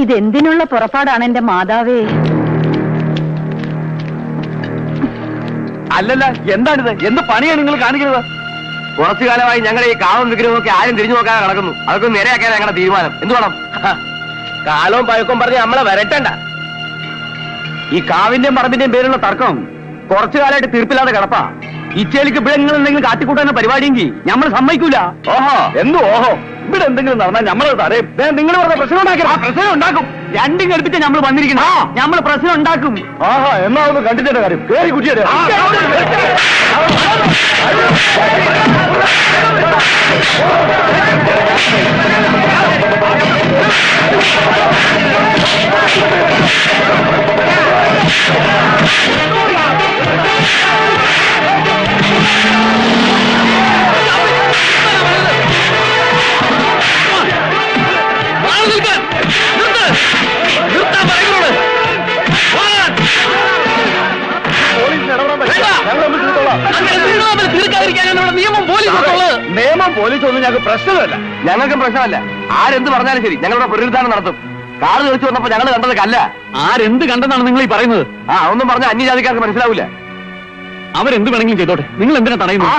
ഇതെന്തിനുള്ള പുറപ്പാടാണ് എന്റെ മാതാവേ? അല്ലല്ല, എന്താണിത്? എന്ത് പണിയാണ് നിങ്ങൾ കാണിക്കുന്നത്? കുറച്ചു കാലമായി ഞങ്ങളുടെ ഈ കാവും വിഗ്രഹമൊക്കെ ആരും തിരിഞ്ഞു നോക്കാതെ നടക്കുന്നു. അതൊക്കെ നേരെയാക്കാൻ ഞങ്ങളുടെ തീരുമാനം. എന്ത് വേണം? കാലവും പഴക്കവും പറഞ്ഞ് നമ്മളെ വരട്ടണ്ട. ഈ കാവിന്റെയും പറമ്പിന്റെയും പേരുള്ള തർക്കം കുറച്ചു കാലമായിട്ട് തീർപ്പില്ലാതെ കിടപ്പാ. ഇച്ചേലിക്ക് ഇവിടെ നിങ്ങൾ എന്തെങ്കിലും കാട്ടിക്കൂട്ടാൻ പരിപാടിയെങ്കിൽ നമ്മൾ സമ്മതിക്കൂല. ഓഹോ, എന്തു ഓഹോ? ഇവിടെ എന്തെങ്കിലും നടന്നാൽ നമ്മളത് തടയും. നിങ്ങൾ പറഞ്ഞ പ്രശ്നം ഉണ്ടാക്കി. ആ പ്രശ്നം ഉണ്ടാക്കും. രണ്ടും ഘടിപ്പിച്ച നമ്മൾ വന്നിരിക്കണം. നമ്മൾ പ്രശ്നം ഉണ്ടാക്കും. ആഹാ, എന്നാ ഒന്ന് കണ്ടിട്ടേ കാര്യം. കേറി കുട്ടിയുടെ നിയമം പോലീസ് ഒന്നും ഞങ്ങൾക്ക് പ്രശ്നമല്ല. ഞങ്ങൾക്കും പ്രശ്നമല്ല. ആരെന്ത് പറഞ്ഞാലും ശരി, ഞങ്ങളുടെ പുനരുദ്ധാരണം നടത്തും. കാറ് തെളിച്ചു വന്നപ്പോ ഞങ്ങൾ കണ്ടത് കല്ല. ആരെന്ത് കണ്ടെന്നാണ് നിങ്ങൾ ഈ പറയുന്നത്? ഒന്നും പറഞ്ഞ അന്യജാതിക്കാർക്ക് മനസ്സിലാവൂല. അവരെന്ത് വേണമെങ്കിലും ചെയ്തോട്ടെ, നിങ്ങൾ എന്തിനാ തടയുന്നു?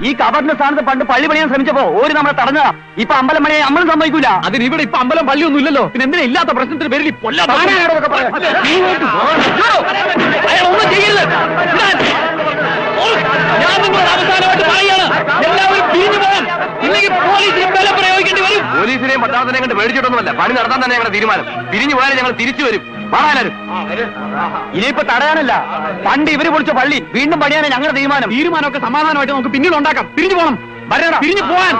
ഈ കബറിന്റെ സ്ഥാനത്ത് പണ്ട് പള്ളി പണിയാൻ ശ്രമിച്ചപ്പോ ഒരു നമ്മളെ തടഞ്ഞ. ഇപ്പൊ അമ്പലം പണിയാൻ നമ്മളും സമ്മതിക്കൂല. അതിന് ഇവിടെ ഇപ്പൊ അമ്പലം പള്ളിയൊന്നും ഇല്ലല്ലോ. പിന്നെ എന്തിനാ ഇല്ലാത്ത പ്രശ്നത്തിന് പേരിൽ ഒന്നും ചെയ്യരുത്. ഞാൻ നിങ്ങളോട് അവസാനമായിട്ട് പറയുകയാണ്, എല്ലാവരും പിരിഞ്ഞു പോകാൻ. ഇല്ലെങ്കിൽ പോലീസിനെ ബലം പ്രയോഗിക്കേണ്ടി വരും. പോലീസിനെയും പട്ടാളത്തിനെയും കണ്ട് പേടിച്ചിട്ടൊന്നുമല്ല, പണി നടത്താൻ തന്നെ ഞങ്ങളുടെ തീരുമാനം. പിരിഞ്ഞു പോയാലും ഞങ്ങൾ തിരിച്ചു വരും. പറയാനും ഇനിയിപ്പോ തടയാനല്ല, പണ്ട് ഇവര് പൊളിച്ച പള്ളി വീണ്ടും പണിയാനാണ് ഞങ്ങളുടെ തീരുമാനം. തീരുമാനമൊക്കെ സമാധാനമായിട്ട് നമുക്ക് പിന്നീട് ഉണ്ടാക്കാം. പിരിഞ്ഞു പോകണം. പിരിഞ്ഞു പോവാൻ.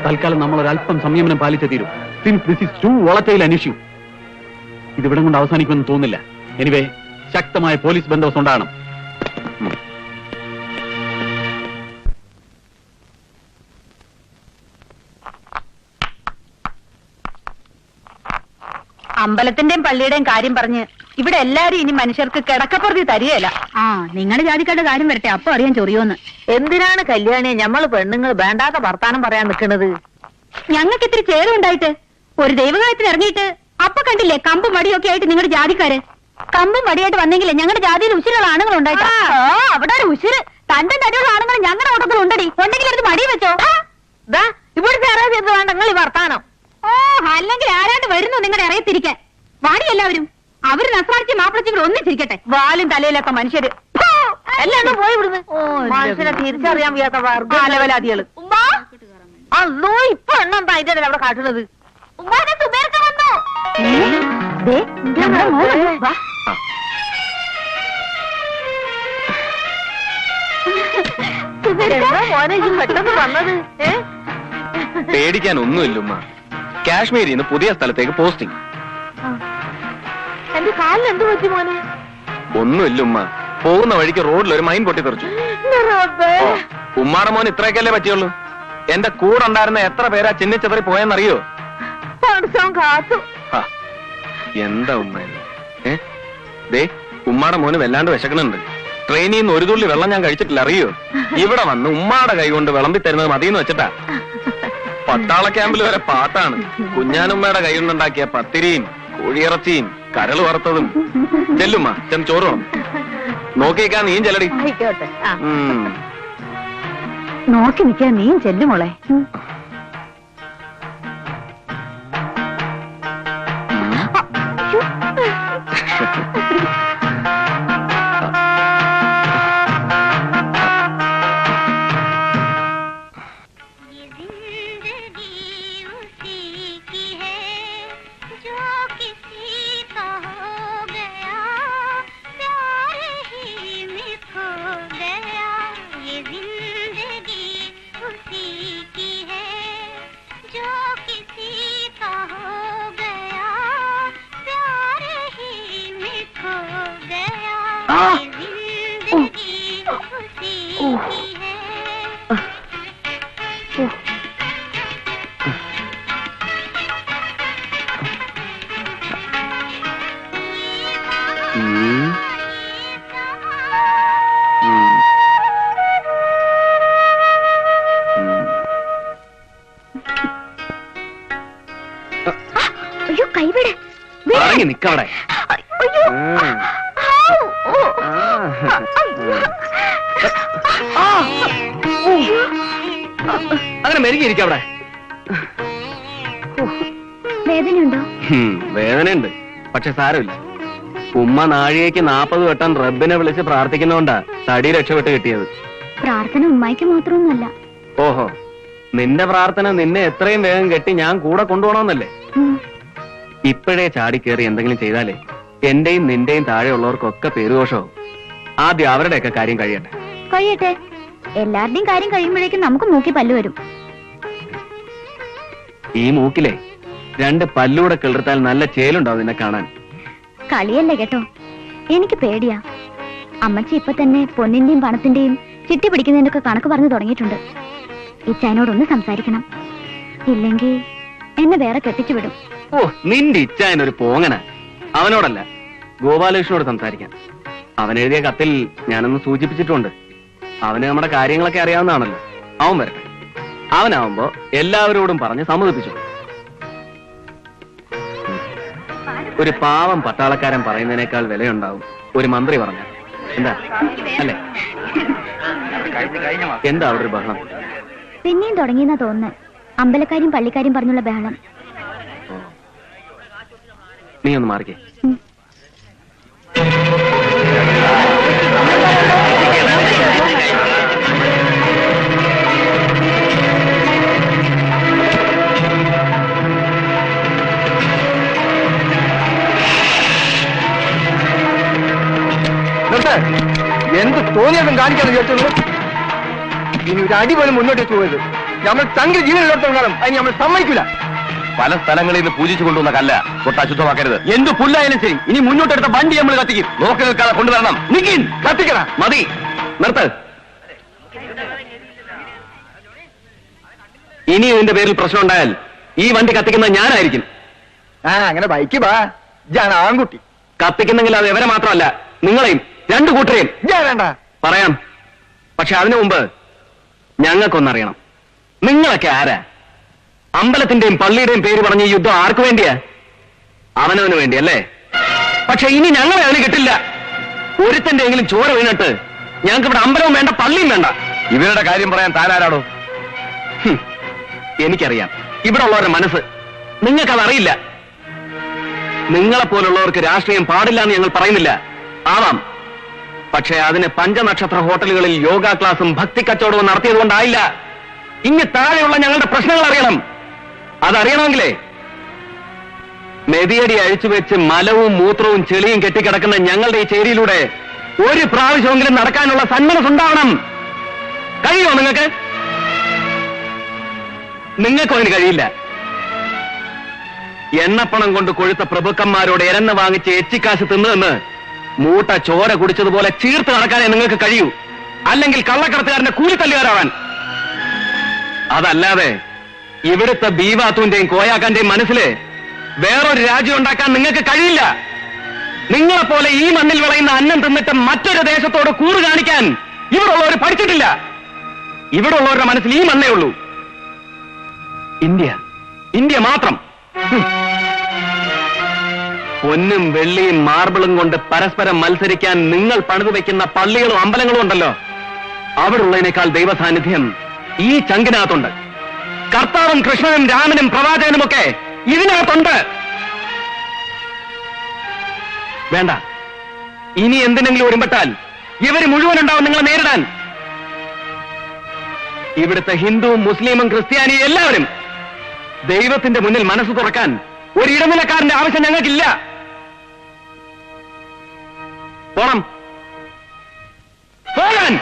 തൽക്കാലം നമ്മൾ ഒരല്പം സംയമനം പാലിച്ചേ തീരും. Since this is too volatile an issue. ഇതിവിടം കൊണ്ട് അവസാനിക്കുമെന്ന് തോന്നുന്നില്ല. എനിവേ, ശക്തമായ പോലീസ് ബന്ദോബസ്ത് ഉണ്ടാകണം. അമ്പലത്തിന്റെയും പള്ളിയുടെയും കാര്യം പറഞ്ഞ് ഇവിടെ എല്ലാരും ഇനി മനുഷ്യർക്ക് കിടക്കപ്പുറത്തി തരികയില്ല. നിങ്ങളുടെ ജാതിക്കാരുടെ കാര്യം വരട്ടെ, അപ്പൊ അറിയാൻ ചൊറിയോന്ന്. എന്തിനാണ് കല്യാണി ഞമ്മള് പെണ്ണുങ്ങൾ വേണ്ടാത്ത വർത്താനം പറയാൻ നിൽക്കുന്നത്? ഞങ്ങൾക്ക് ഇത്തിരി ചേരുണ്ടായിട്ട് ഒരു ദൈവകാര്യത്തിന് ഇറങ്ങിയിട്ട് അപ്പൊ കണ്ടില്ലേ കമ്പും വടിയൊക്കെ ആയിട്ട് നിങ്ങളുടെ ജാതിക്കാര്. കമ്പും വടിയായിട്ട് വന്നെങ്കിലേ ഞങ്ങളുടെ ജാതിയിൽ ഉശിരുള്ള ആണുങ്ങൾ ഉണ്ടായിട്ട്. അവിടെ ഒരു ഉശിര് തണ്ടും തടിയുള്ള ആണുങ്ങൾ ഞങ്ങളുടെ ഓട്ടത്തിൽ ഉണ്ടെങ്കിൽ എടുത്ത് മടി വെച്ചോ. ഇവിടുത്തെ അറിയാൻ ചെയ്ത് വേണ്ട നിങ്ങൾ ഈ വർത്താനം. അല്ലെങ്കിൽ ആരാണ്ട് വരുന്നു നിങ്ങളുടെ അറിയത്തിരിക്കാൻ. വാടി എല്ലാവരും. അവര് നസ്രാഴ്ച മാപ്പിളച്ചികൾ ഒന്നിച്ചിരിക്കട്ടെ. വാലും തലയിലൊക്കെ മനുഷ്യര് എല്ലാം പോയി വിടുന്നു. മനുഷ്യനെ തിരിച്ചറിയാൻ വയ്യാത്ത വർഗ്ഗാലവലാദികള്. അല്ലോ ഇപ്പൊ എണ്ണം അതിന്റെ അവിടെ കാട്ടുന്നത്. പെട്ടെന്ന് വന്നത് പേടിക്കാൻ ഒന്നുമില്ല ഉമ്മ. കാശ്മീരിൽ നിന്ന് പുതിയ സ്ഥലത്തേക്ക് പോസ്റ്റിംഗ്. എന്റെ കാലിന് എന്ത് പറ്റി മോനെ? ഒന്നുമില്ല ഉമ്മ. പോകുന്ന വഴിക്ക് റോഡിൽ ഒരു മൈൻ പൊട്ടിത്തെറിച്ചു. ഉമ്മാടെ മോൻ ഇത്രയൊക്കെയല്ലേ പറ്റിയുള്ളൂ. എന്റെ കൂടെ ഉണ്ടായിരുന്ന എത്ര പേരാ ചിന്നിച്ചെതറി പോയെന്നറിയോ? എന്താ ഉമ്മ? ദേ, ഉമ്മാടെ മോന് വല്ലാണ്ട് വിശക്കണുണ്ട്. ട്രെയിനിൽ നിന്ന് ഒരു തുള്ളി വെള്ളം ഞാൻ കഴിച്ചിട്ടില്ല, അറിയോ? ഇവിടെ വന്ന് ഉമ്മാടെ കൈ കൊണ്ട് വിളമ്പി തരുന്നത് മതിയെന്ന് വെച്ചിട്ടാ. പട്ടാള ക്യാമ്പിൽ വരെ പാട്ടാണ്. കുഞ്ഞാനുമ്മയുടെ കൈ കൊണ്ടുണ്ടാക്കിയ പത്തിരിയും കോഴിയിറച്ചിയും കരൾ വറുത്തതും. ചെല്ലുമ്മ, ചെന്ന് ചോറ് വേണം. നോക്കിക്കാൻ നീയും ചെല്ലടി. നോക്കി നിൽക്കാൻ നീയും ചെല്ലുമോളെ. കൈവിടെ ഇറങ്ങി നിക്കവിടെ. അങ്ങനെ മെരുകിയിരിക്കും അവിടെ. വേദനയുണ്ടോ? വേദനയുണ്ട്, പക്ഷെ സാരമില്ല. ഉമ്മ നാഴികയ്ക്ക് 40 വട്ടം റബ്ബിനെ വിളിച്ച് പ്രാർത്ഥിക്കുന്നോണ്ടാ തടി രക്ഷപ്പെട്ട് കിട്ടിയത്. പ്രാർത്ഥന ഉമ്മായിക്ക് മാത്രമൊന്നുമല്ല. ഓഹോ, നിന്റെ പ്രാർത്ഥന നിന്നെ എത്രയും വേഗം കെട്ടി ഞാൻ കൂടെ കൊണ്ടുപോകണമെന്നല്ലേ? ഇപ്പോഴേ ചാടിക്കേറി എന്തെങ്കിലും ചെയ്താലേ എന്റെയും നിന്റെയും താഴെയുള്ളവർക്കൊക്കെ പേരുദോഷവും. ആദ്യം അവരുടെയൊക്കെ കാര്യം കഴിയട്ടെ. എല്ലാവരുടെയും കാര്യം കഴിയുമ്പോഴേക്കും നമുക്ക് മൂക്കി പല്ല് വരും. ഈ മൂക്കിലെ 2 പല്ലൂടെ കിളിർത്താൽ നല്ല ചേലുണ്ടാവും നിന്നെ കാണാൻ. കളിയല്ലേ കേട്ടോ, എനിക്ക് പേടിയാ. അമ്മച്ചി ഇപ്പൊ തന്നെ പൊന്നിന്റെയും പണത്തിന്റെയും ചിട്ടി പിടിക്കുന്നതിന്റെ ഒക്കെ കണക്ക് പറഞ്ഞു തുടങ്ങിയിട്ടുണ്ട്. ഇച്ചായനോടൊന്ന് സംസാരിക്കണം, ഇല്ലെങ്കിൽ എന്നെ വേറെ കെട്ടിച്ചു വിടും. ഓ, നിന്റെ ഇച്ചായനൊരു പോങ്ങന. അവനോടല്ല, ഗോപാലകൃഷ്ണനോട് സംസാരിക്കാൻ. അവൻ എഴുതിയ കത്തിൽ ഞാനൊന്ന് സൂചിപ്പിച്ചിട്ടുണ്ട്. അവന് നമ്മുടെ കാര്യങ്ങളൊക്കെ അറിയാവുന്നതാണല്ലോ. അവൻ വരട്ടെ. അവനാവുമ്പോ എല്ലാവരോടും പറഞ്ഞ് സമ്മതിപ്പിച്ചു. ഒരു പാവം പട്ടാളക്കാരൻ പറയുന്നതിനേക്കാൾ വിലയുണ്ടാവും ഒരു മന്ത്രി പറഞ്ഞ. എന്താ അല്ലേ? എന്താ അവിടെ ഒരു ബഹളം? പിന്നെയും തുടങ്ങിയെന്നാ തോന്നുന്നത്. അമ്പലക്കാരും പള്ളിക്കാരും പറഞ്ഞുള്ള ബഹളം. നീ ഒന്ന് മാറിക്കേ. എന്ത് തോന്നിയതും കാണിക്കാന്ന് കേട്ടത്. ഇനി ഒരു അടി പോലും മുന്നോട്ട് വെച്ച് പോയത് നമ്മൾ തങ്ക ജീവനിലോടത്തോളം കാലം അതിന് നമ്മൾ സമ്മതിക്കില്ല. പല സ്ഥലങ്ങളിൽ നിന്ന് പൂജിച്ചു കൊണ്ടുവന്ന കല്ല തൊട്ട് അശുദ്ധമാക്കരുത്. എന്ത് പുല്ലായാലും ശരി, ഇനി മുന്നോട്ടെടുത്ത വണ്ടി നമ്മൾ കത്തിക്കും. നോക്കി നിൽക്കാതെ കൊണ്ടുവരണം. നിക്കിൻ, കത്തിക്കണ. മതി, നിർത്ത്. ഇനി ഇതിന്റെ പേരിൽ പ്രശ്നം ഉണ്ടായാൽ ഈ വണ്ടി കത്തിക്കുന്നത് ഞാനായിരിക്കും. അങ്ങനെ ബൈക്ക് ബാ, ഞാൻ ആൺകുട്ടി. കത്തിക്കുന്നെങ്കിൽ അത് എവരെ മാത്രമല്ല, നിങ്ങളെയും 2 കൂട്ടരെയും വേണ്ട പറയാം. പക്ഷെ അതിനു മുമ്പ് ഞങ്ങൾക്കൊന്നറിയണം, നിങ്ങളൊക്കെ ആരാ? അമ്പലത്തിന്റെയും പള്ളിയുടെയും പേര് പറഞ്ഞ ഈ യുദ്ധം ആർക്കു വേണ്ടിയാ? അവനവന് വേണ്ടിയല്ലേ? പക്ഷെ ഇനി ഞങ്ങളെ അതിന് കിട്ടില്ല. ഒരുത്തന്റെ എങ്കിലും ചോര വീണിട്ട് ഞങ്ങൾക്ക് ഇവിടെ അമ്പലവും വേണ്ട, പള്ളിയും വേണ്ട. ഇവരുടെ കാര്യം പറയാൻ താനാരാടോ? എനിക്കറിയാം ഇവിടെ ഉള്ളവരുടെ മനസ്സ്. നിങ്ങൾക്കതറിയില്ല. നിങ്ങളെപ്പോലുള്ളവർക്ക് രാഷ്ട്രീയം പാടില്ല എന്ന് ഞങ്ങൾ പറയുന്നില്ല. ആവാം, പക്ഷേ അതിന് 5 നക്ഷത്ര ഹോട്ടലുകളിൽ യോഗ ക്ലാസും ഭക്തി കച്ചവടവും നടത്തിയത് കൊണ്ടായില്ല. ഇങ്ങ് താഴെയുള്ള ഞങ്ങളുടെ പ്രശ്നങ്ങൾ അറിയണം. അതറിയണമെങ്കിലേ മെതിയടി അഴിച്ചുവെച്ച് മലവും മൂത്രവും ചെളിയും കെട്ടിക്കിടക്കുന്ന ഞങ്ങളുടെ ഈ ചേരിയിലൂടെ ഒരു പ്രാവശ്യമെങ്കിലും നടക്കാനുള്ള സന്മനസ്സുണ്ടാവണം. കഴിയുമോ നിങ്ങൾക്ക്? നിങ്ങൾക്കും അതിന് കഴിയില്ല. എണ്ണപ്പണം കൊണ്ട് കൊഴുത്ത പ്രഭുക്കന്മാരോട് എരന്ന് വാങ്ങിച്ച് എച്ചിക്കാശ് തിന്നുവെന്ന് മൂട്ട ചോര കുടിച്ചതുപോലെ ചീർത്ത് നടക്കാനേ നിങ്ങൾക്ക് കഴിയൂ. അല്ലെങ്കിൽ കള്ളക്കടത്തുകാരന്റെ കൂലിത്തല്ലുകാരാവാൻ. അതല്ലാതെ ഇവിടുത്തെ ബീവാത്തൂന്റെയും കോയാക്കാന്റെയും മനസ്സില് വേറൊരു രാജ്യം ഉണ്ടാക്കാൻ നിങ്ങൾക്ക് കഴിയില്ല. നിങ്ങളെപ്പോലെ ഈ മണ്ണിൽ വിളയുന്ന അന്നം തിന്നിട്ട് മറ്റൊരു ദേശത്തോട് കൂറ് കാണിക്കാൻ ഇവിടെ ഉള്ളവർ പഠിച്ചിട്ടില്ല. ഇവിടെ ഉള്ളവരുടെ മനസ്സിൽ ഈ മണ്ണേ ഉള്ളൂ. ഇന്ത്യ, ഇന്ത്യ മാത്രം. പൊന്നും വെള്ളിയും മാർബിളും കൊണ്ട് പരസ്പരം മത്സരിക്കാൻ നിങ്ങൾ പണിതു വെക്കുന്ന പള്ളികളും അമ്പലങ്ങളും ഉണ്ടല്ലോ, അവിടെ ഉള്ളതിനേക്കാൾ ദൈവസാന്നിധ്യം ഈ ചങ്കിനകത്തുണ്ട്. കർത്താവും കൃഷ്ണനും രാമനും പ്രവാചകനും ഒക്കെ ഇതിനകത്തുണ്ട്. വേണ്ട, ഇനി എന്തിനെങ്കിലും ഒരുമ്പെട്ടാൽ ഇവര് മുഴുവനുണ്ടാവും നിങ്ങളെ നേരിടാൻ. ഇവിടുത്തെ ഹിന്ദുവും മുസ്ലിമും ക്രിസ്ത്യാനിയും എല്ലാവരും ദൈവത്തിന്റെ മുന്നിൽ മനസ്സ് തുറക്കാൻ ഒരു ഇടനിലക്കാരന്റെ ആവശ്യം ഞങ്ങൾക്കില്ല. പോണം, പോകാൻ.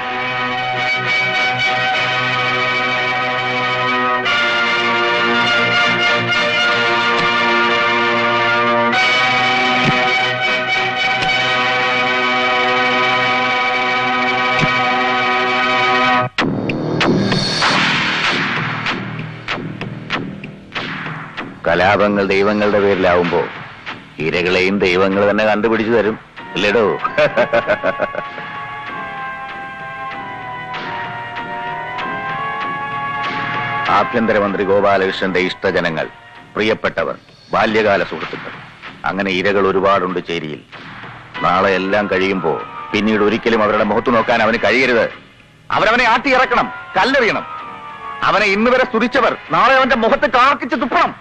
കലാപങ്ങൾ ദൈവങ്ങളുടെ പേരിലാവുമ്പോ ഇരകളെയും ദൈവങ്ങൾ തന്നെ കണ്ടുപിടിച്ചു തരും, അല്ലേടോ? ആഭ്യന്തരമന്ത്രി ഗോപാലകൃഷ്ണന്റെ ഇഷ്ടജനങ്ങൾ, പ്രിയപ്പെട്ടവർ, ബാല്യകാല സുഹൃത്തുക്കൾ, അങ്ങനെ ഇരകൾ ഒരുപാടുണ്ട് ചേരിയിൽ. നാളെ എല്ലാം കഴിയുമ്പോ പിന്നീട് ഒരിക്കലും അവരുടെ മുഖത്ത് നോക്കാൻ അവന് കഴിയരുത്. അവനവനെ ആട്ടിയിറക്കണം, കല്ലെറിയണം. അവനെ ഇന്ന് വരെ സ്തുതിച്ചവർ നാളെ അവന്റെ മുഖത്ത് കാർക്കിച്ച് തുപ്പണം.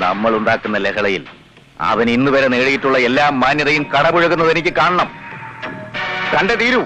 നമ്മൾ ഉണ്ടാക്കുന്ന ലഹളയിൽ അവൻ ഇന്ന് വരെ നേടിയിട്ടുള്ള എല്ലാ മാന്യതയും കടപുഴകുന്നത് എനിക്ക് കാണണം. കണ്ടേ തീരൂ.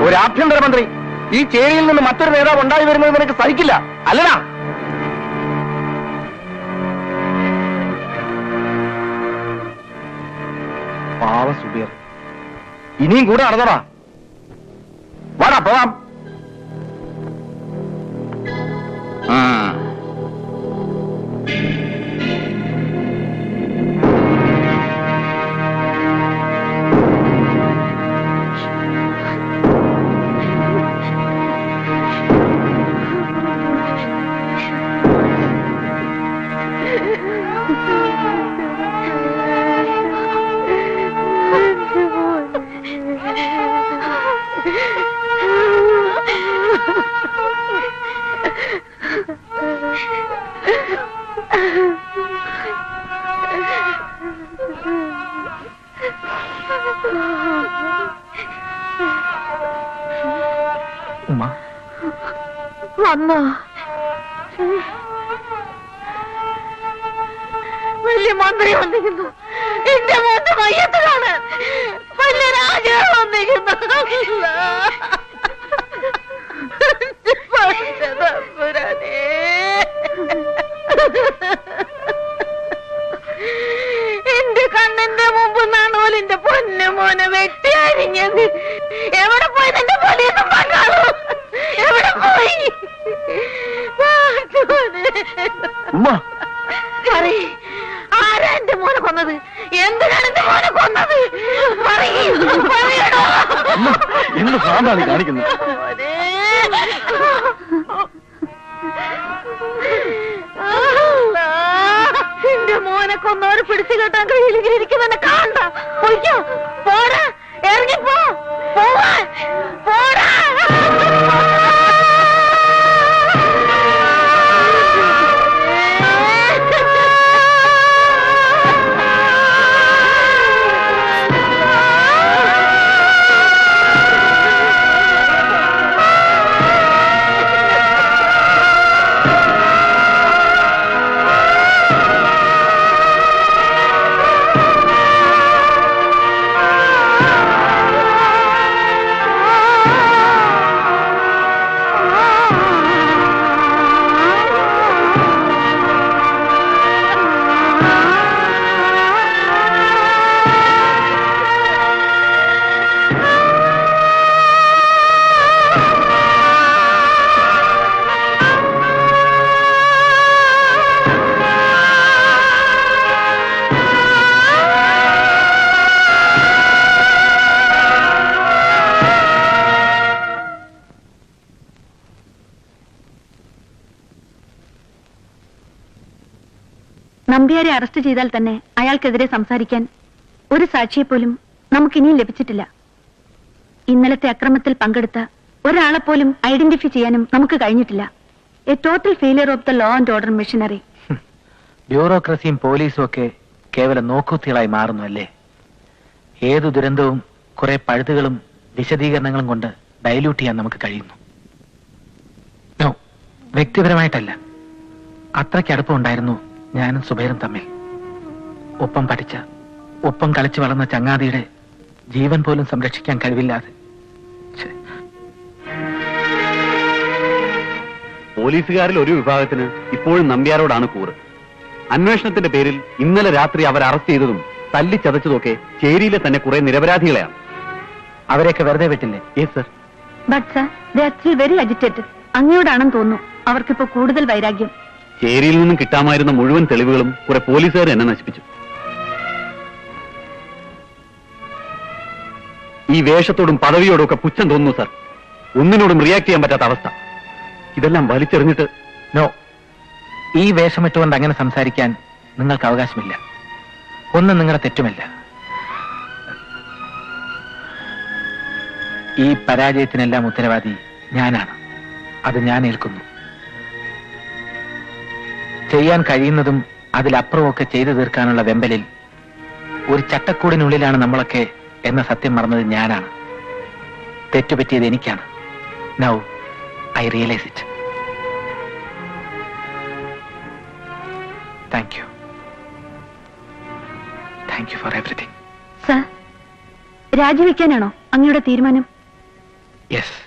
ഒരു ആഭ്യന്തരമന്ത്രി ഈ ചേരിയിൽ നിന്ന് മറ്റൊരു നേതാവ് ഉണ്ടായി വരുന്നത് നിനക്ക് സഹിക്കില്ല അല്ലടാ? പാവ സുബീർ, ഇനിയും കൂടെ നടന്നടാ. വാടാ പോവാം. ഉമ്മ വന്നോ? വലിയ മന്ത്രി വന്നിരിക്കുന്നു. എന്റെ മോന്റെ മയ്യത്തിലാണ്. വലിയ രാജാവ് വന്നിരിക്കുന്നു. എന്റെ കണ്ണിന്റെ മുമ്പ് നാണോൽ എന്റെ പൊന്നു മോനെ വെട്ടിയരിഞ്ഞത്. എവിടെ പോയി നിന്റെ പൊലിയൊന്നും പങ്കാളൂ? എവിടെ പോയി? ആരാ എന്റെ മോനെ കൊന്നത്? എന്തിനാണ് എന്റെ മോനെ കൊന്നത്? എന്ത് ഭ്രാന്താണ് കാണിക്കുന്നത്? എന്റെ മോനെ കൊന്നവര് പിടിച്ചു കെട്ടാൻ കഴിയില്ലെങ്കിൽ എനിക്ക് തന്നെ കാണണ്ട. പോയിക്കോ, പോടാ, ഇറങ്ങിപ്പോ, പോവാൻ, പോടാ. നമ്പ്യാരെ അറസ്റ്റ് ചെയ്താൽ തന്നെ അയാൾക്കെതിരെ സംസാരിക്കാൻ ഒരു സാക്ഷിയെ പോലും നമുക്കിനിയും ലഭിച്ചിട്ടില്ല. ഇന്നലത്തെ അക്രമത്തിൽ പങ്കെടുത്ത ഒരാളെപ്പോലും ഐഡന്റിഫൈ ചെയ്യാനും നമുക്ക് കഴിഞ്ഞിട്ടില്ല. A total failure of the law and order machinery. ബ്യൂറോക്രസിയും പോലീസും ഒക്കെ കേവലം നോക്കുത്തികളായി മാറുന്നു അല്ലേ? ഏതു ദുരന്തവും കുറെ പഴുതുകളും വിശദീകരണങ്ങളും കൊണ്ട് ഡൈല്യൂട്ട് ചെയ്യാൻ നമുക്ക് കഴിയുന്നു. നോ, വ്യക്തിപരമായിട്ടല്ല, അത്രയ്ക്ക് അടുപ്പമുണ്ടായിരുന്നു ഞാനും സുബൈറും തമ്മിൽ. ഒപ്പം പഠിച്ച, ഒപ്പം കളിച്ചു വളർന്ന ചങ്ങാതിയുടെ ജീവൻ പോലും സംരക്ഷിക്കാൻ കഴിവില്ലാതെ. പോലീസുകാരിൽ ഒരു വിഭാഗത്തിന് ഇപ്പോഴും നമ്പ്യാരോടാണ് കൂറ്. അന്വേഷണത്തിന്റെ പേരിൽ ഇന്നലെ രാത്രി അവർ അറസ്റ്റ് ചെയ്തതും തല്ലിച്ചതച്ചതൊക്കെ ചേരിയിലെ തന്നെ കുറെ നിരപരാധികളെയാണ്. അവരെയൊക്കെ വെറുതെ വിട്ടില്ലേ? Yes sir. But sir, they are still very agitated. അങ്ങയോടാണെന്ന് തോന്നുന്നു അവർക്കിപ്പോ കൂടുതൽ വൈരാഗ്യം. ചേരിയിൽ നിന്നും കിട്ടാമായിരുന്ന മുഴുവൻ തെളിവുകളും കുറെ പോലീസുകാർ എന്നെ നശിപ്പിച്ചു. ഈ വേഷത്തോടും പദവിയോടും ഒക്കെ പുച്ഛം തോന്നുന്നു സർ. ഒന്നിനോടും റിയാക്ട് ചെയ്യാൻ പറ്റാത്ത അവസ്ഥ. ഇതെല്ലാം വലിച്ചെറിഞ്ഞിട്ട്. നോ, ഈ വേഷമിട്ടുകൊണ്ട് അങ്ങനെ സംസാരിക്കാൻ നിങ്ങൾക്ക് അവകാശമില്ല. ഒന്നും നിങ്ങളുടെ തെറ്റുമല്ല. ഈ പരാജയത്തിനെല്ലാം ഉത്തരവാദി ഞാനാണ്. അത് ഞാൻ ഏൽക്കുന്നു. ചെയ്യാൻ കഴിയുന്നതും അതിലപ്പുറമൊക്കെ ചെയ്തു തീർക്കാനുള്ള വെമ്പലിൽ ഒരു ചട്ടക്കൂടിനുള്ളിലാണ് നമ്മളൊക്കെ എന്ന സത്യം മറന്നത് ഞാനാണ്. തെറ്റുപറ്റിയത് എനിക്കാണ്. Now I realise it. Thank you. Thank you for everything. Sir, രാജിവെക്കാനാണോ അങ്ങയുടെ തീരുമാനം? യെസ്.